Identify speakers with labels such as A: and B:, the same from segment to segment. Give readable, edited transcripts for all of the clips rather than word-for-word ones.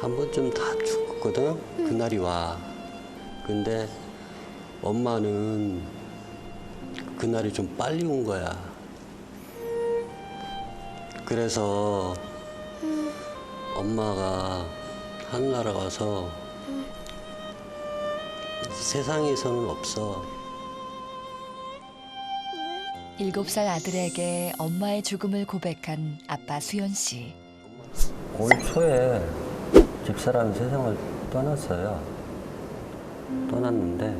A: 한 번쯤 다 죽었거든. 그날이 와. 근데 엄마는 그날이 좀 빨리 온 거야. 그래서 엄마가 하늘나라 가서 세상에서는 없어.
B: 7살 아들에게 엄마의 죽음을 고백한 아빠 수연 씨.
A: 올 초에 집사람 세상을 떠났어요. 떠났는데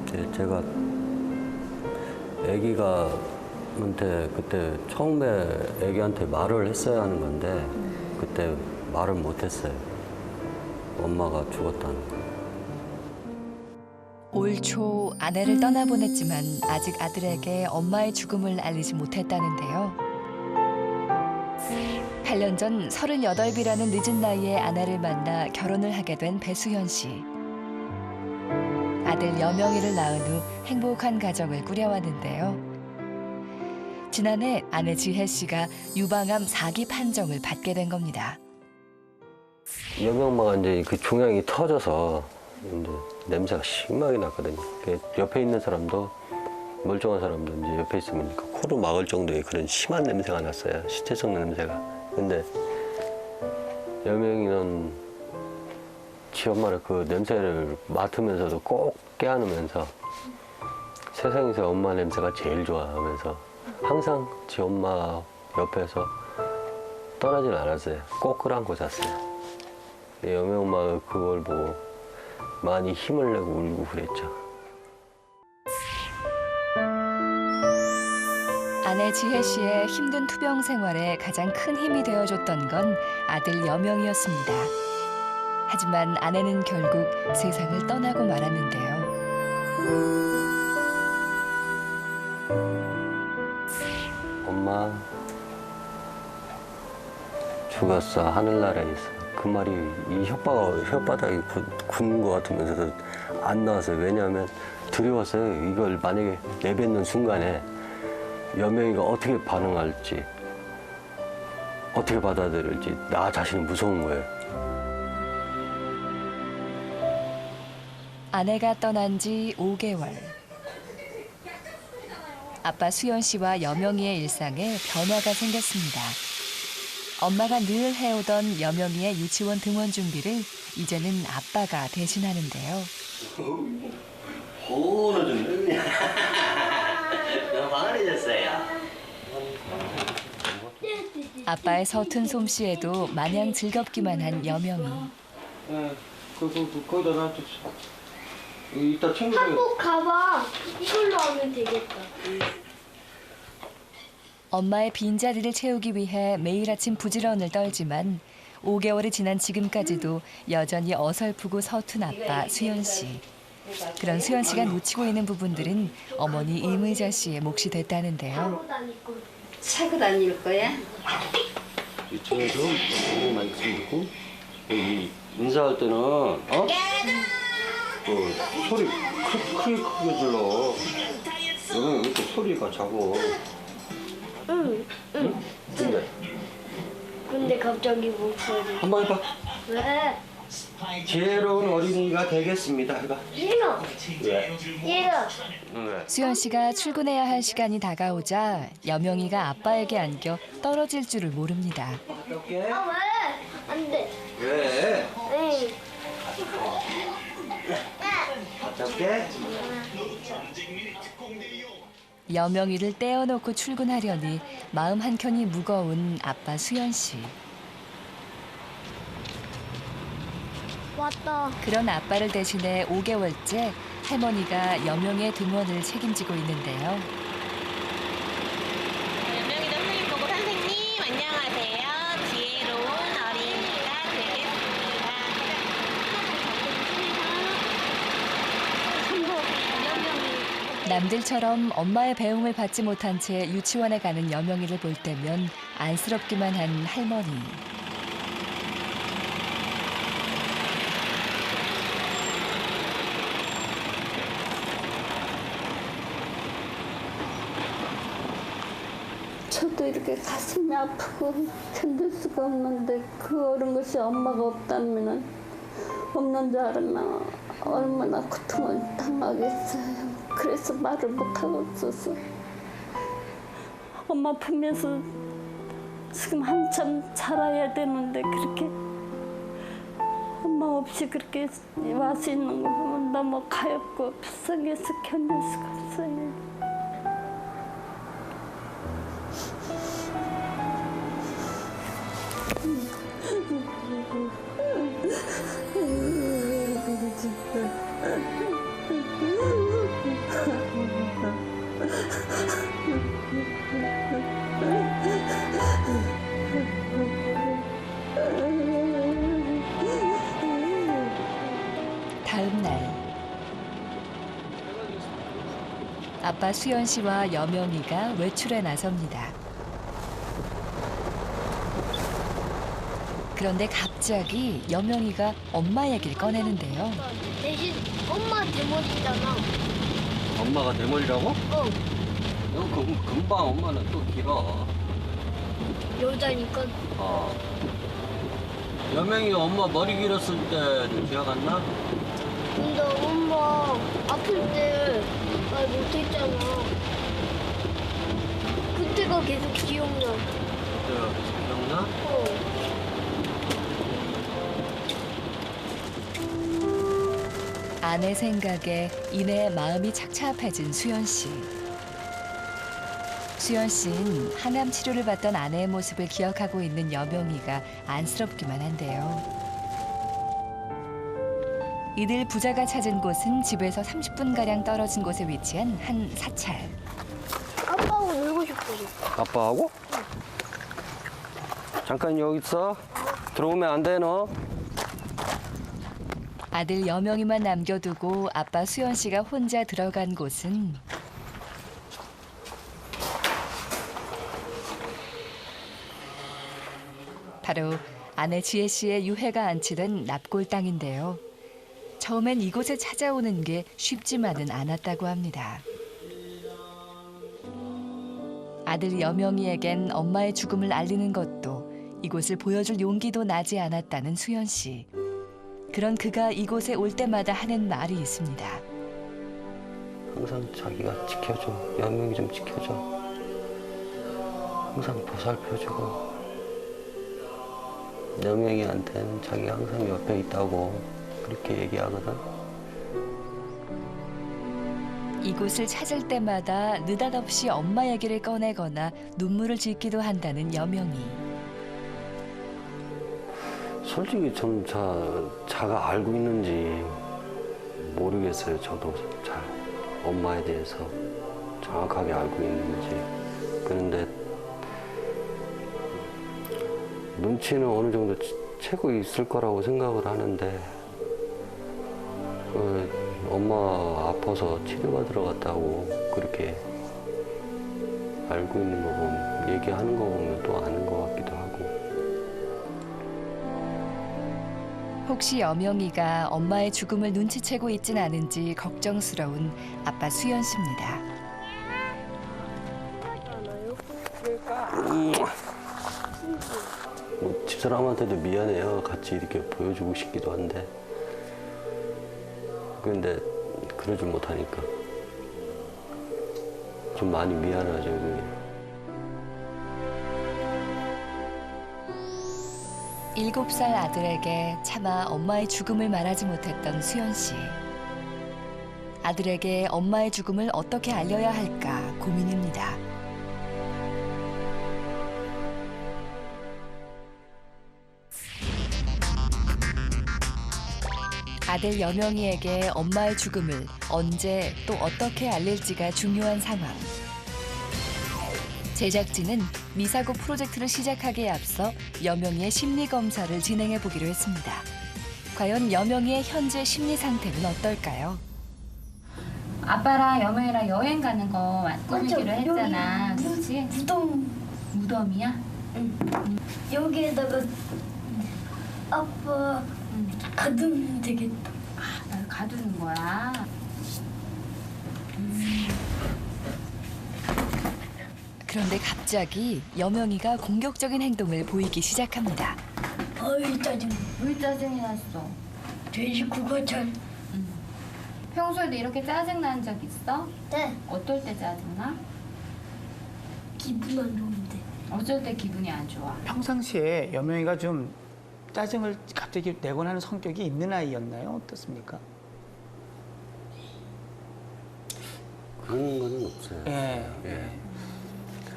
A: 이제 제가 애기가한테 그때 처음에 애기한테 말을 했어야 하는 건데 그때 말을 못했어요. 엄마가 죽었다는 거.
B: 올 초 아내를 떠나보냈지만 아직 아들에게 엄마의 죽음을 알리지 못했다는데요. 8년 전 38이라는 늦은 나이에 아내를 만나 결혼을 하게 된 배수연 씨. 아들 여명이를 낳은 후 행복한 가정을 꾸려왔는데요. 지난해 아내 지혜 씨가 유방암 4기 판정을 받게 된 겁니다.
A: 여명마가 이제 그 종양이 터져서 이제 냄새가 심하게 났거든요. 옆에 있는 사람도 멀쩡한 사람도 이제 옆에 있으면 그 코로 막을 정도의 그런 심한 냄새가 났어요. 시체 썩는 냄새가. 근데 여명이는 지 엄마를 그 냄새를 맡으면서도 꼭 깨안으면서 세상에서 엄마 냄새가 제일 좋아 하면서 항상 지 엄마 옆에서 떠나질 않았어요. 꼭 끌어안고 잤어요. 여명 엄마가 그걸 보고 많이 힘을 내고 울고 그랬죠.
B: 아내 지혜 씨의 힘든 투병 생활에 가장 큰 힘이 되어줬던 건 아들 여명이었습니다. 하지만 아내는 결국 세상을 떠나고 말았는데요.
A: 엄마 죽었어. 하늘나라에 있어. 그 말이 이 혓바닥이 굳는 것 같으면서도 안 나왔어요. 왜냐하면 두려웠어요. 이걸 만약에 내뱉는 순간에 여명이가 어떻게 반응할지, 어떻게 받아들일지 나 자신이 무서운 거예요.
B: 아내가 떠난 지 5개월. 아빠 수연 씨와 여명이의 일상에 변화가 생겼습니다. 엄마가 늘 해오던 여명이의 유치원 등원 준비를 이제는 아빠가 대신하는데요.
A: 호너졌네. 너무 방아해졌어요.
B: 아빠의 서툰 솜씨에도 마냥 즐겁기만 한 여명이.
C: 네, 거기다 놔둡시다. 이따 챙겨.
D: 한국 가봐. 이걸로 하면 되겠다.
B: 엄마의 빈자리를 채우기 위해 매일 아침 부지런을 떨지만 5개월이 지난 지금까지도 여전히 어설프고 서툰 아빠 수연 씨. 그런 수연 씨가 놓치고 있는 부분들은 어머니 이의자 씨의 몫이 됐다는데요.
E: 차고 다닐 거야?
A: 이쪽에서 너무 많이 쓰고 여기 인사할 때는 소리 크게 질러. 여기 이렇게 소리가 작어.
D: 응. 근데 갑자기 목소리.
C: 한번 해봐.
D: 왜?
C: 지혜로운 어린이가 되겠습니다. 해봐.
D: 싫어.
C: 왜?
D: 싫어.
C: 왜?
B: 수연 씨가 출근해야 할 시간이 다가오자 여명이가 아빠에게 안겨 떨어질 줄을 모릅니다.
C: 어떻게?
D: 아 왜? 안 돼.
C: 왜?
D: 응.
C: 어떻게?
B: 여명이를 떼어놓고 출근하려니 마음 한켠이 무거운 아빠 수연 씨.
D: 왔다.
B: 그런 아빠를 대신해 5개월째 할머니가 여명의 등원을 책임지고 있는데요.
F: 여명이 선생님 보고 선생님 안녕하세요. 지혜로운 어린이가 되겠습니다.
B: 남들처럼 엄마의 배움을 받지 못한 채 유치원에 가는 여명이를 볼 때면 안쓰럽기만 한 할머니.
E: 저도
G: 이렇게 가슴이 아프고 견딜 수가 없는데 그 어른 것이 엄마가 없다면은 없는 줄 알으면 얼마나 고통을 당하겠어요. 그래서 말을 못하고 있어서 엄마 품에서 지금 한참 자라야 되는데 그렇게 엄마 없이 그렇게 와서 있는 거 보면 너무 가엽고 불쌍해서 견딜 수가 없어요.
B: 다음 날 아빠 수연 씨와 여명이가 외출에 나섭니다. 그런데 갑자기 여명이가 엄마 얘기를 꺼내는데요.
D: 대신 엄마 대머리잖아.
A: 엄마가 대머리라고?
D: 어,
A: 금방 엄마는 또 길어.
D: 여자니까.
A: 여명이 엄마 머리 길었을 때 기억 안 나?
D: 근데 엄마 아플 때 말 못했잖아. 그때가 계속 기억나.
A: 그때가 기억나?
B: 아내 생각에 이내 마음이 착잡해진 수연 씨. 수연 씨는 항암 치료를 받던 아내의 모습을 기억하고 있는 여명이가 안쓰럽기만 한데요. 이들 부자가 찾은 곳은 집에서 30분가량 떨어진 곳에 위치한 한 사찰.
D: 아빠하고 놀고 싶거든.
A: 아빠하고? 잠깐 여기 있어. 들어오면 안 돼, 너.
B: 아들 여명이만 남겨두고 아빠 수연 씨가 혼자 들어간 곳은 바로 아내 지혜 씨의 유해가 안치된 납골 땅인데요. 처음엔 이곳에 찾아오는 게 쉽지만은 않았다고 합니다. 아들 여명이에겐 엄마의 죽음을 알리는 것도 이곳을 보여줄 용기도 나지 않았다는 수연 씨. 그런 그가 이곳에 올 때마다 하는 말이 있습니다.
A: 항상 자기가 지켜줘. 여명이 좀 지켜줘. 항상 보살펴주고. 여명이한테는 자기가 항상 옆에 있다고 그렇게 얘기하거든.
B: 이곳을 찾을 때마다 느닷없이 엄마 얘기를 꺼내거나 눈물을 짓기도 한다는 여명이.
A: 솔직히 좀 자가 알고 있는지 모르겠어요. 저도 잘 엄마에 대해서 정확하게 알고 있는지. 그런데 눈치는 어느 정도 채고 있을 거라고 생각을 하는데 엄마 아파서 치료받으러 갔다고 그렇게 알고 있는 거 보면 얘기하는 거 보면 또 아는 것 같기도 하고.
B: 혹시 여명이가 엄마의 죽음을 눈치채고 있진 않은지 걱정스러운 아빠 수연 씨입니다.
A: 뭐 집사람한테도 미안해요. 같이 이렇게 보여주고 싶기도 한데. 근데 그러지 못하니까 좀 많이 미안하죠. 그게.
B: 7살 아들에게 차마 엄마의 죽음을 말하지 못했던 수연 씨. 아들에게 엄마의 죽음을 어떻게 알려야 할까 고민입니다. 아들 여명이에게 엄마의 죽음을 언제 또 어떻게 알릴지가 중요한 상황. 제작진은 미사고 프로젝트를 시작하기에 앞서 여명이의 심리 검사를 진행해 보기로 했습니다. 과연 여명이의 현재 심리 상태는 어떨까요?
H: 아빠랑 여명이랑 여행 가는 거 꾸미기로 했잖아.
D: 여기
H: 그렇지? 무덤이야?
D: 응. 여기에다가 아빠 가두면 되겠다.
H: 아, 날 가두는 거야.
B: 그런데 갑자기 여명이가 공격적인 행동을 보이기 시작합니다.
D: 어이 짜증.
H: 왜 짜증이 났어?
D: 돼지 국어천.
H: 평소에도 이렇게 짜증 난 적 있어?
D: 네.
H: 어떨 때 짜증 나?
D: 기분 안 좋은데.
H: 어쩔 때 기분이 안 좋아?
I: 평상시에 여명이가 좀 짜증을 갑자기 내곤 하는 성격이 있는 아이였나요? 어떻습니까?
A: 그런 거는 없어요.
I: 예.
A: 예.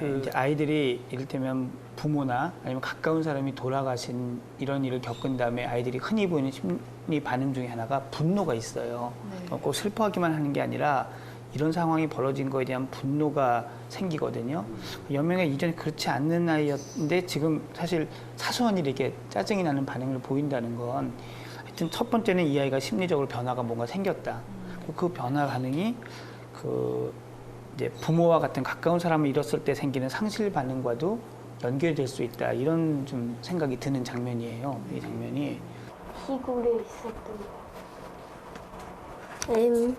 I: 그 이제 아이들이 이를테면 부모나 아니면 가까운 사람이 돌아가신 이런 일을 겪은 다음에 아이들이 흔히 보이는 심리 반응 중에 하나가 분노가 있어요. 꼭 슬퍼하기만 하는 게 아니라 이런 상황이 벌어진 거에 대한 분노가 생기거든요. 여명이가 이전에 그렇지 않는 아이였는데 지금 사실 사소한 일에 이렇게 짜증이 나는 반응을 보인다는 건 하여튼 첫 번째는 이 아이가 심리적으로 변화가 뭔가 생겼다. 그 변화 반응이 그 이제 부모와 같은 가까운 사람을 잃었을 때 생기는 상실 반응과도 연결될 수 있다. 이런 좀 생각이 드는 장면이에요. 이 장면이.
D: 시골에 있었던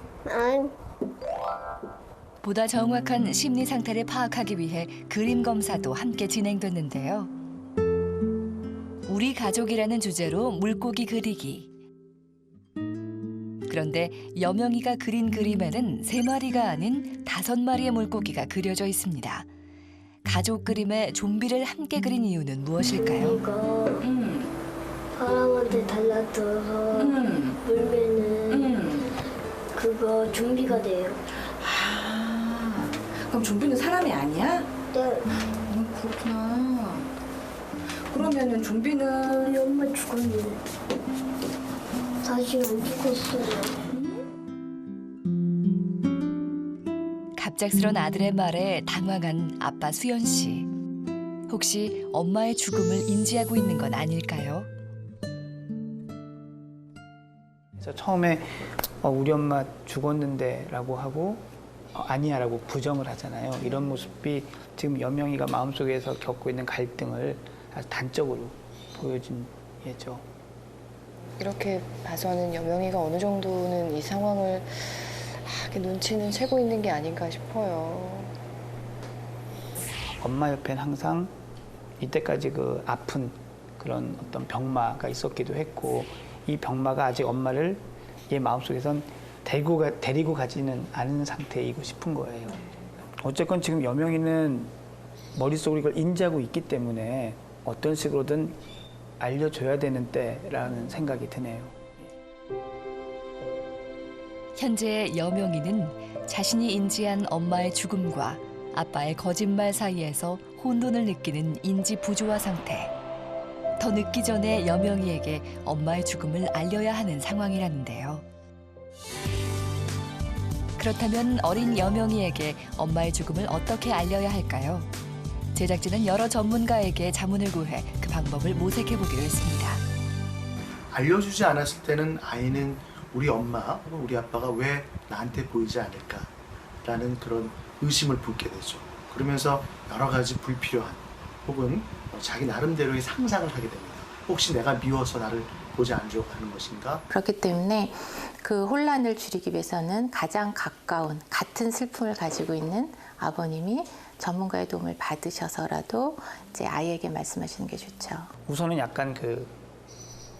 B: 보다 정확한 심리 상태를 파악하기 위해 그림 검사도 함께 진행됐는데요. 우리 가족이라는 주제로 물고기 그리기. 그런데 여명이가 그린 그림에는 3마리가 아닌 5마리의 물고기가 그려져 있습니다. 가족 그림에 좀비를 함께 그린 이유는 무엇일까요?
D: 이거 사람한테 달라들어서 물면은 그거 좀비가 돼요.
J: 아, 그럼 좀비는 사람이 아니야?
D: 네.
J: 그렇구나. 그러면은 좀비는
D: 우리 엄마 죽었는데 다시 안 죽었어요.
B: 갑작스런 아들의 말에 당황한 아빠 수연 씨. 혹시 엄마의 죽음을 인지하고 있는 건 아닐까요?
I: 그래서 처음에 우리 엄마 죽었는데라고 하고 아니야라고 부정을 하잖아요. 이런 모습이 지금 여명이가 마음속에서 겪고 있는 갈등을 아주 단적으로 보여준 예죠.
K: 이렇게 봐서는 여명이가 어느 정도는 이 상황을 이렇게 눈치는 채고 있는 게 아닌가 싶어요.
I: 엄마 옆엔 항상 이때까지 그 아픈 그런 어떤 병마가 있었기도 했고 이 병마가 아직 엄마를 얘 마음속에선 데리고 가지는 않은 상태이고 싶은 거예요. 어쨌건 지금 여명이는 머릿속으로 이걸 인지하고 있기 때문에 어떤 식으로든 알려줘야 되는 때라는 생각이 드네요.
B: 현재 여명이는 자신이 인지한 엄마의 죽음과 아빠의 거짓말 사이에서 혼돈을 느끼는 인지 부조화 상태. 더 늦기 전에 여명이에게 엄마의 죽음을 알려야 하는 상황이라는데요. 그렇다면 어린 여명이에게 엄마의 죽음을 어떻게 알려야 할까요? 제작진은 여러 전문가에게 자문을 구해 그 방법을 모색해보기로 했습니다.
L: 알려주지 않았을 때는 아이는 우리 엄마 혹은 우리 아빠가 왜 나한테 보이지 않을까라는 그런 의심을 품게 되죠. 그러면서 여러 가지 불필요한 혹은 자기 나름대로의 상상을 하게 됩니다. 혹시 내가 미워서 나를 보지 않으려고 하는 것인가?
K: 그렇기 때문에 그 혼란을 줄이기 위해서는 가장 가까운 같은 슬픔을 가지고 있는 아버님이 전문가의 도움을 받으셔서라도 이제 아이에게 말씀하시는 게 좋죠.
I: 우선은 약간 그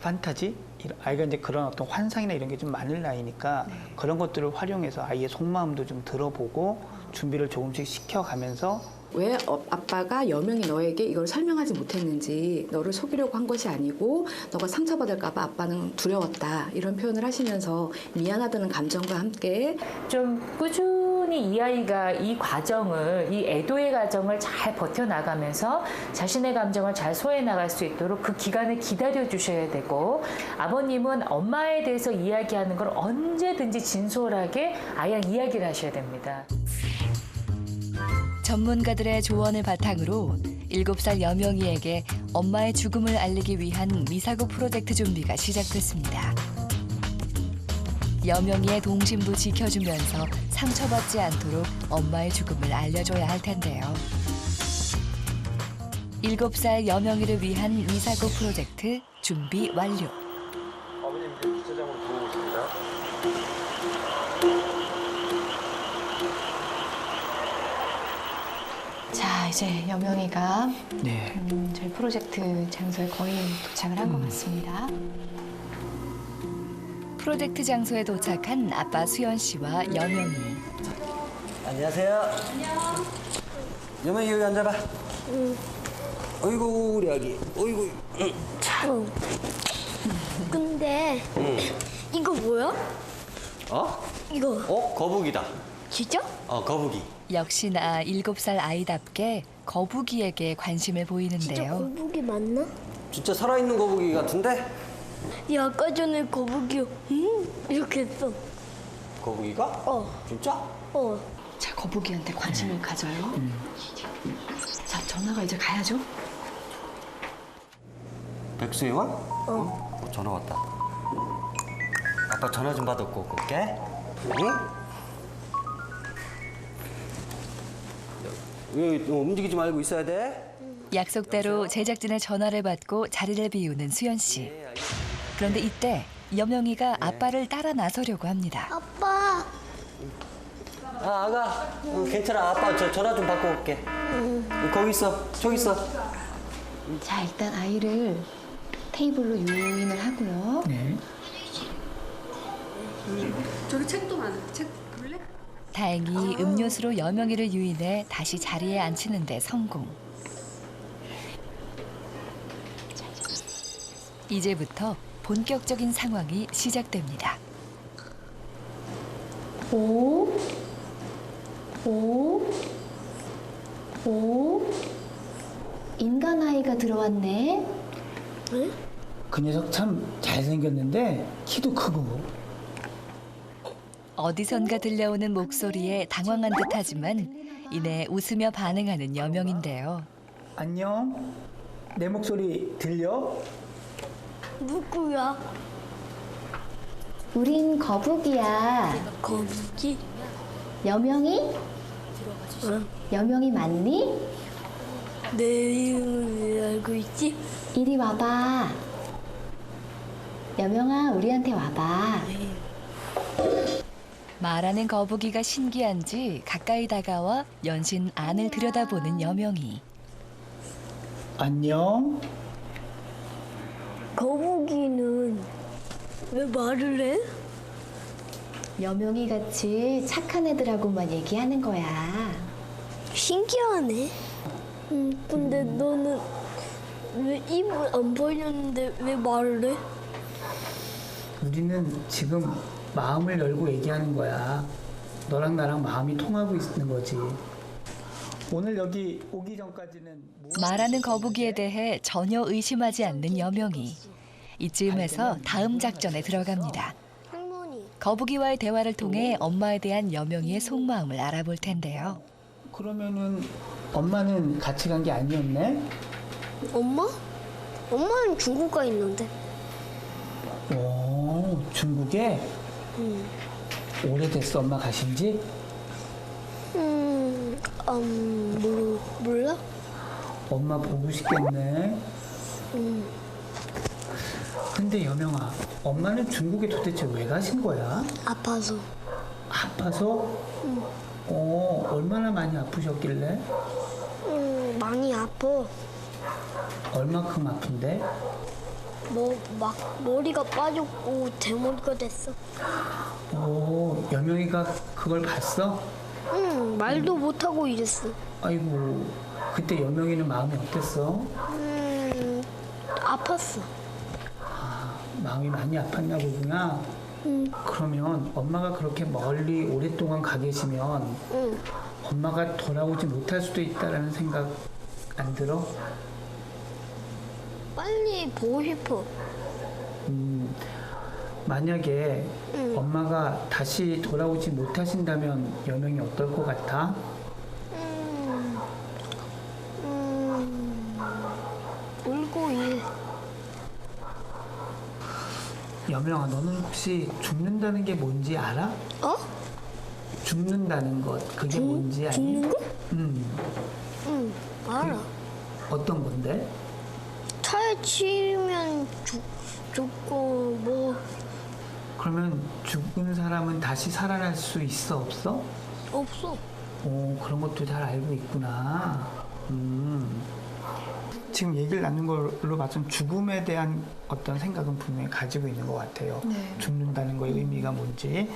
I: 판타지? 아이가 이제 그런 어떤 환상이나 이런 게 좀 많을 나이니까 그런 것들을 활용해서 아이의 속마음도 좀 들어보고 준비를 조금씩 시켜가면서
J: 왜 아빠가 여명이 너에게 이걸 설명하지 못했는지 너를 속이려고 한 것이 아니고 너가 상처받을까 봐 아빠는 두려웠다 이런 표현을 하시면서 미안하다는 감정과 함께
M: 좀 꾸준히 이 아이가 이 과정을 이 애도의 과정을 잘 버텨나가면서 자신의 감정을 잘 소화해나갈 수 있도록 그 기간을 기다려 주셔야 되고 아버님은 엄마에 대해서 이야기하는 걸 언제든지 진솔하게 아이랑 이야기를 하셔야 됩니다.
B: 전문가들의 조언을 바탕으로 7살 여명이에게 엄마의 죽음을 알리기 위한 미사고 프로젝트 준비가 시작됐습니다. 여명이의 동심도 지켜주면서 상처받지 않도록 엄마의 죽음을 알려줘야 할 텐데요. 7살 여명이를 위한 미사고 프로젝트 준비 완료.
L: 아버님 이제 주차장으로 들어오십니다.
N: 자, 이제 여명이가
I: 네.
N: 저희 프로젝트 장소에 거의 도착을 한 것 같습니다.
B: 프로젝트 장소에 도착한 아빠 수연 씨와 여명이.
C: 안녕하세요. 안녕. 여명이 여기 앉아봐.
D: 응.
C: 어이구 우리 아기. 어이구. 자.
D: 근데 이거 뭐야?
A: 어?
D: 이거
A: 거북이다.
D: 진짜?
A: 거북이.
B: 역시나 7살 아이답게 거북이에게 관심을
D: 진짜
B: 보이는데요.
D: 거북이 맞나?
A: 진짜 살아있는 거북이 같은데?
D: 야, 아까 전에 거북이 이렇게 했어.
A: 거북이가? 진짜?
N: 자, 거북이한테 관심을 가져요. 자, 전화가 이제 가야죠.
A: 백수의원? 전화 왔다. 아빠 전화 좀 받았고 올게. 응? 왜 움직이지 말고 있어야 돼?
B: 약속대로 제작진의 전화를 받고 자리를 비우는 수연 씨. 그런데 이때 여명이가 아빠를 따라 나서려고 합니다.
D: 아빠.
A: 아가. 괜찮아. 아빠 저 전화 좀 받고 올게. 거기 있어. 저기 있어.
N: 자, 일단 아이를 테이블로 유인을 하고요.
I: 네.
N: 저기 책도 많은데 책 볼래?
B: 다행히 음료수로 여명이를 유인해 다시 자리에 앉히는 데 성공. 이제부터 본격적인 상황이 시작됩니다.
N: 5 인간 아이가 들어왔네.
I: 그 녀석 참 잘생겼는데 키도 크고.
B: 어디선가 들려오는 목소리에 당황한 듯하지만 이내 웃으며 반응하는 여명인데요.
I: 안녕. 내 목소리 들려?
D: 누구야?
N: 우린 거북이야.
D: 거북이?
N: 여명이? 여명이 맞니?
D: 내 이름을 왜 알고 있지?
N: 이리 와봐. 여명아, 우리한테 와봐.
B: 말하는 거북이가 신기한지 가까이 다가와 연신 안을 들여다보는 여명이.
I: 안녕.
D: 거북이는 왜 말을 해?
N: 여명이 같이 착한 애들하고만 얘기하는 거야.
D: 신기하네. 근데 너는 왜 입을 안 벌렸는데 왜 말을 해?
I: 우리는 지금 마음을 열고 얘기하는 거야. 너랑 나랑 마음이 통하고 있는 거지. 오늘 여기 오기 전까지는
B: 말하는 거북이에 대해 전혀 의심하지 않는 여명이. 이쯤에서 다음 작전에 들어갑니다. 거북이와의 대화를 통해 엄마에 대한 여명이의 속마음을 알아볼 텐데요.
I: 그러면은 엄마는 같이 간 게 아니었네?
D: 엄마? 엄마는 중국 가 있는데.
I: 오, 중국에? 오래됐어, 엄마 가신 지?
D: 몰라?
I: 엄마 보고 싶겠네. 근데 여명아, 엄마는 중국에 도대체 왜 가신 거야?
D: 아파서.
I: 아파서? 얼마나 많이 아프셨길래?
D: 많이 아파.
I: 얼마큼 아픈데?
D: 막 머리가 빠졌고 대머리가 됐어.
I: 여명이가 그걸 봤어?
D: 응, 말도 못하고 이랬어.
I: 아이고, 그때 여명이는 마음이 어땠어?
D: 아팠어.
I: 마음이 많이 아팠나 보구나. 그러면 엄마가 그렇게 멀리 오랫동안 가 계시면 엄마가 돌아오지 못할 수도 있다라는 생각 안 들어?
D: 빨리 보고 싶어.
I: 만약에 엄마가 다시 돌아오지 못하신다면 여명이 어떨 것 같아?
D: 울고 해.
I: 여명아, 너는 혹시 죽는다는 게 뭔지 알아? 죽는다는 것, 그게 뭔지 아니?
D: 죽는 거?
I: 응,
D: 알아.
I: 어떤 건데?
D: 차에 치면 죽고 뭐
I: 그러면 죽은 사람은 다시 살아날 수 있어, 없어?
D: 없어.
I: 그런 것도 잘 알고 있구나. 지금 얘기를 나눈 걸로 봐서는 죽음에 대한 어떤 생각은 분명히 가지고 있는 것 같아요.
N: 네.
I: 죽는다는 거의 의미가 뭔지.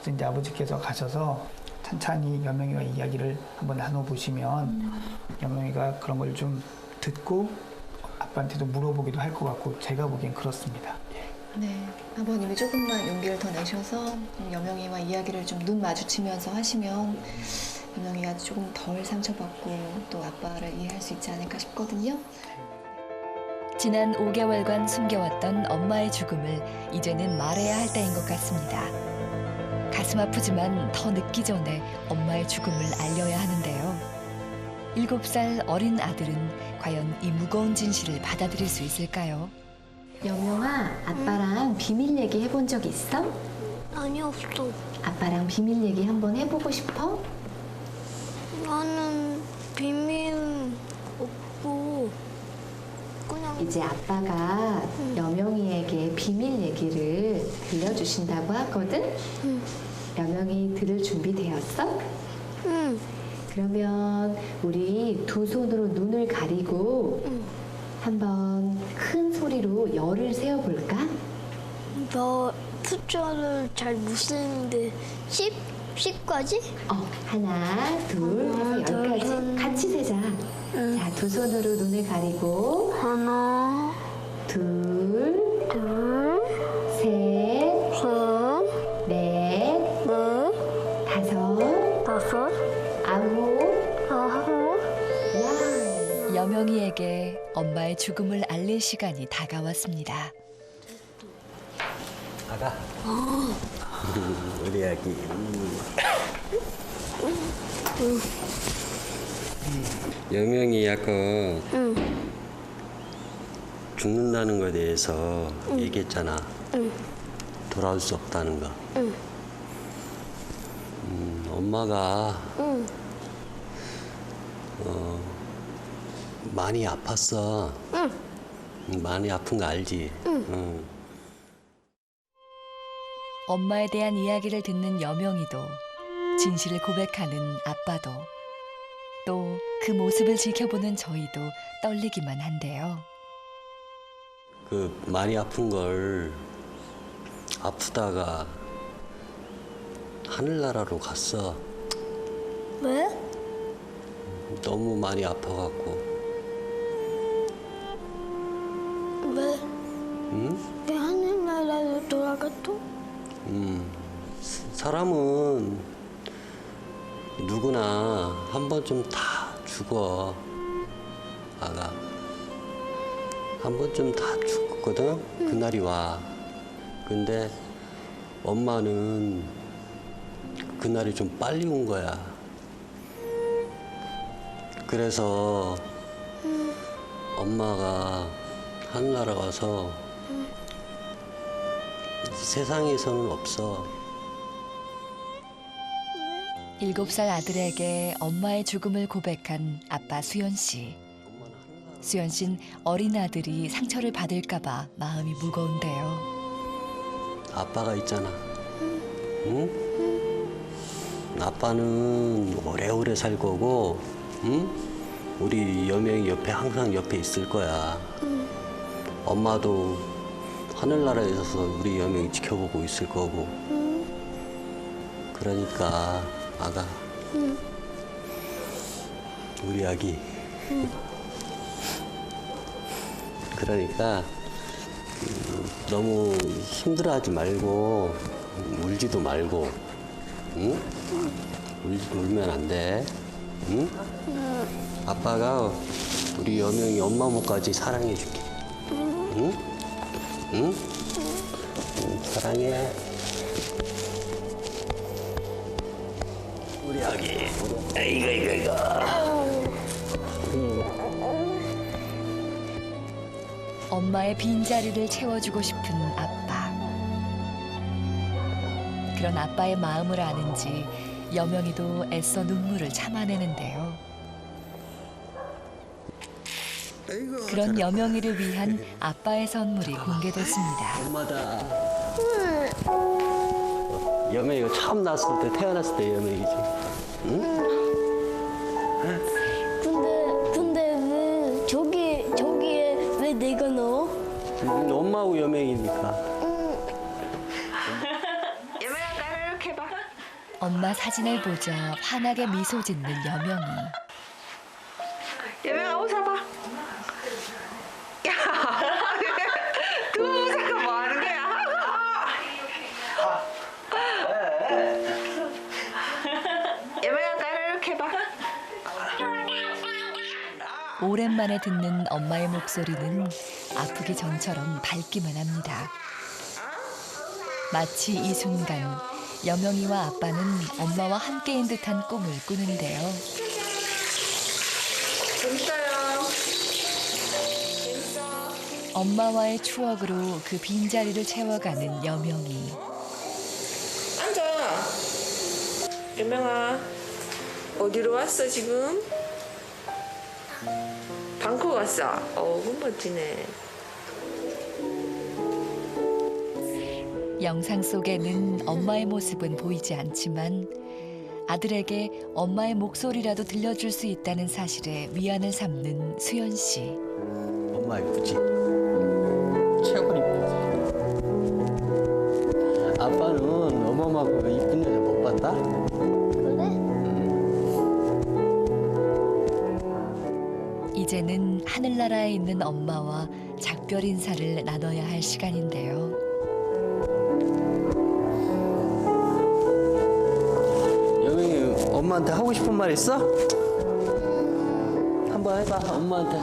I: 그래서 이제 아버지께서 가셔서 천천히 여명이와 이야기를 한번 나눠보시면 여명이가 그런 걸 좀 듣고 아빠한테도 물어보기도 할 것 같고 제가 보기엔 그렇습니다.
N: 네, 아버님이 조금만 용기를 더 내셔서 여명이와 이야기를 좀 눈 마주치면서 하시면 여명이가 조금 덜 상처받고 또 아빠를 이해할 수 있지 않을까 싶거든요.
B: 지난 5개월간 숨겨왔던 엄마의 죽음을 이제는 말해야 할 때인 것 같습니다. 가슴 아프지만 더 늦기 전에 엄마의 죽음을 알려야 하는데요. 7살 어린 아들은 과연 이 무거운 진실을 받아들일 수 있을까요?
N: 여명아, 아빠랑 비밀 얘기 해본 적 있어?
D: 아니, 없어.
N: 아빠랑 비밀 얘기 한번 해보고 싶어?
D: 나는 비밀 없고 그냥
N: 이제 아빠가 여명이에게 비밀 얘기를 들려주신다고 하거든? 여명이 들을 준비되었어?
D: 응.
N: 그러면 우리 두 손으로 눈을 가리고 한번 큰 소리로 열을 세어볼까?
D: 나 숫자를 잘 못 세는데 10까지?
N: 하나, 둘, 해서 10까지 같이 세자. 자, 두 손으로 눈을 가리고
D: 하나,
N: 둘, 셋, 넷, 다섯, 아홉.
B: 여명이에게 엄마의 죽음을 알릴 시간이 다가왔습니다.
A: 아가. 우리 아기. 여명이 아까 죽는다는 거에 대해서 얘기했잖아. 돌아올 수 없다는 거. 엄마가 많이 아팠어. 많이 아픈 거 알지?
B: 엄마에 대한 이야기를 듣는 여명이도 진실을 고백하는 아빠도 또 그 모습을 지켜보는 저희도 떨리기만 한데요.
A: 그 많이 아픈 걸 아프다가 하늘나라로 갔어.
D: 왜?
A: 너무 많이 아파갖고.
D: 왜?
A: 응?
D: 왜 하늘나라로 돌아갔어?
A: 사람은 누구나 한 번쯤 다 죽어. 아가. 한 번쯤 다 죽거든? 그날이 와. 근데 엄마는 그날이 좀 빨리 온 거야. 그래서 엄마가 하늘나라 가서 세상에서는 없어.
B: 7살 아들에게 엄마의 죽음을 고백한 아빠 수연 씨. 수연 씨는 어린 아들이 상처를 받을까 봐 마음이 무거운데요.
A: 아빠가 있잖아. 응? 아빠는 오래오래 살 거고, 응? 우리 여명이 옆에 항상 옆에 있을 거야. 엄마도 하늘나라에 있어서 우리 여명이 지켜보고 있을 거고. 그러니까 아가, 우리 아기. 그러니까 너무 힘들어하지 말고 울지도 말고, 응? 울면 안 돼. 응? 아빠가 우리 여명이 엄마 목까지 사랑해 줄게. 응? 응? 사랑해. 우리 아기. 이거.
B: 엄마의 빈자리를 채워주고 싶은 아빠. 그런 아빠의 마음을 아는지 여명이도 애써 눈물을 참아내는데요. 그런 여명이를 위한 아빠의 선물이 공개됐습니다.
A: 엄마다. 여명이가 처음 낳았을 때, 태어났을 때 여명이지. 응? 엄마하고 여명이니까.
B: 엄마 사진을 보자 환하게 미소 짓는 여명이.
O: 여명아 옷 사봐. 야, 두 사가 뭐 하는 거야? 여명아 나를 이렇게 봐.
B: 오랜만에 듣는 엄마의 목소리는 아프기 전처럼 밝기만 합니다. 마치 이 순간 여명이와 아빠는 엄마와 함께인 듯한 꿈을 꾸는데요.
O: 재밌어요.
B: 엄마와의 추억으로 그 빈자리를 채워가는 여명이.
O: 앉아. 여명아 어디로 왔어 지금? 방콕 왔어. 어우 멋지네.
B: 영상 속에는 엄마의 모습은 보이지 않지만 아들에게 엄마의 목소리라도 들려줄 수 있다는 사실에 위안을 삼는 수연 씨.
A: 엄마 이쁘지? 최고 이쁘지? 아빠는 엄마만큼 이쁜 여자 못 봤다?
B: 이제는 하늘나라에 있는 엄마와 작별 인사를 나눠야 할 시간인데요.
A: 여명이 엄마한테 하고 싶은 말 있어? 한번 해봐. 엄마한테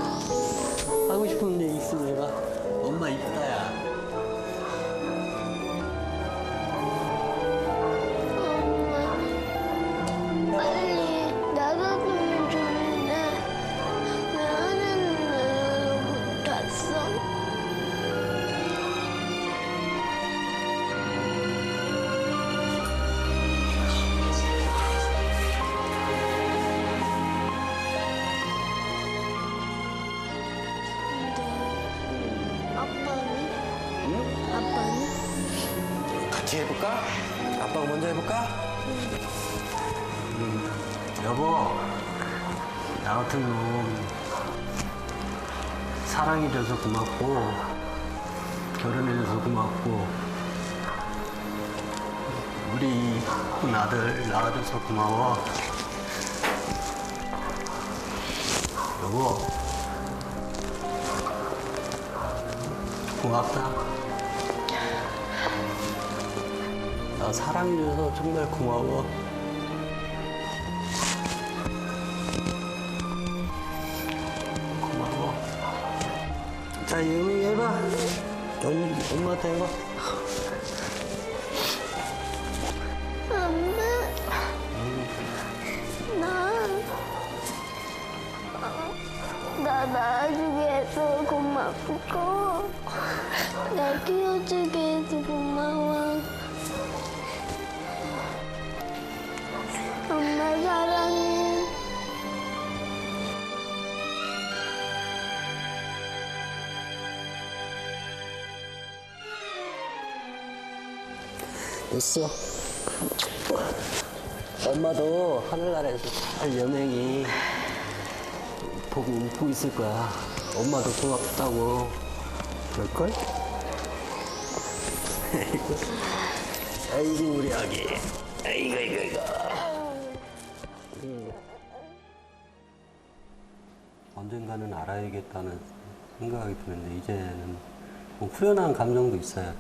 A: 하고 싶은 얘기 있으면 해봐. 엄마 이쁘다야.
D: 빨리 나가주면 좋은데 왜 하늘은 나가고 탔어? 아빠는?
A: 같이 해볼까? 아빠가 먼저 해볼까? 여보, 나 같은 놈 사랑해줘서 고맙고 결혼해줘서 고맙고 우리 이쁜 아들 낳아줘서 고마워. 여보, 고맙다. 나 사랑해줘서 정말 고마워. 고마워. 자, 여명이 해봐. 엄마한테 해봐.
D: 엄마, 나 낳아주게 해서 고맙고 나 키워주게 해서 고마워. 엄마 사랑해.
A: 됐어. 엄마도 하늘나라에서 잘 여명이 보고 웃고 있을 거야. 엄마도 고맙다고 그럴걸? 아이고 우리 아기. 아이고. 언젠가는 알아야겠다는 생각이 드는데 이제는 뭐 후련한 감정도 있어요.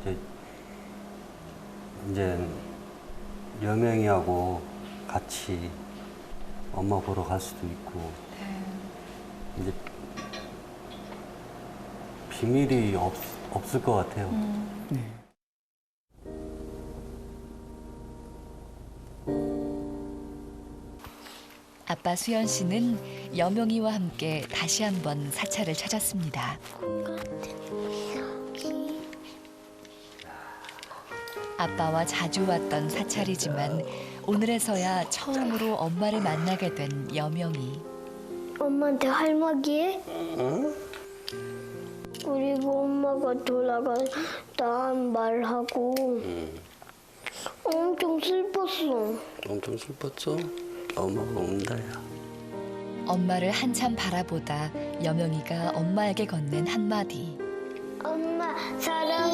A: 이제 여명이하고 같이 엄마 보러 갈 수도 있고 이제 비밀이 없을 것 같아요.
B: 아빠 수연 씨는 여명이와 함께 다시 한번 사찰을 찾았습니다. 아빠와 자주 왔던 사찰이지만 오늘에서야 처음으로 엄마를 만나게 된 여명이.
D: 엄마한테 할머니해?
A: 응?
D: 그리고 엄마가 돌아가다는 말하고 엄청 슬펐어.
A: 엄청 슬펐어? 엄마가 온다야.
B: 엄마를 한참 바라보다 여명이가 엄마에게 건넨 한마디.
D: 엄마, 사랑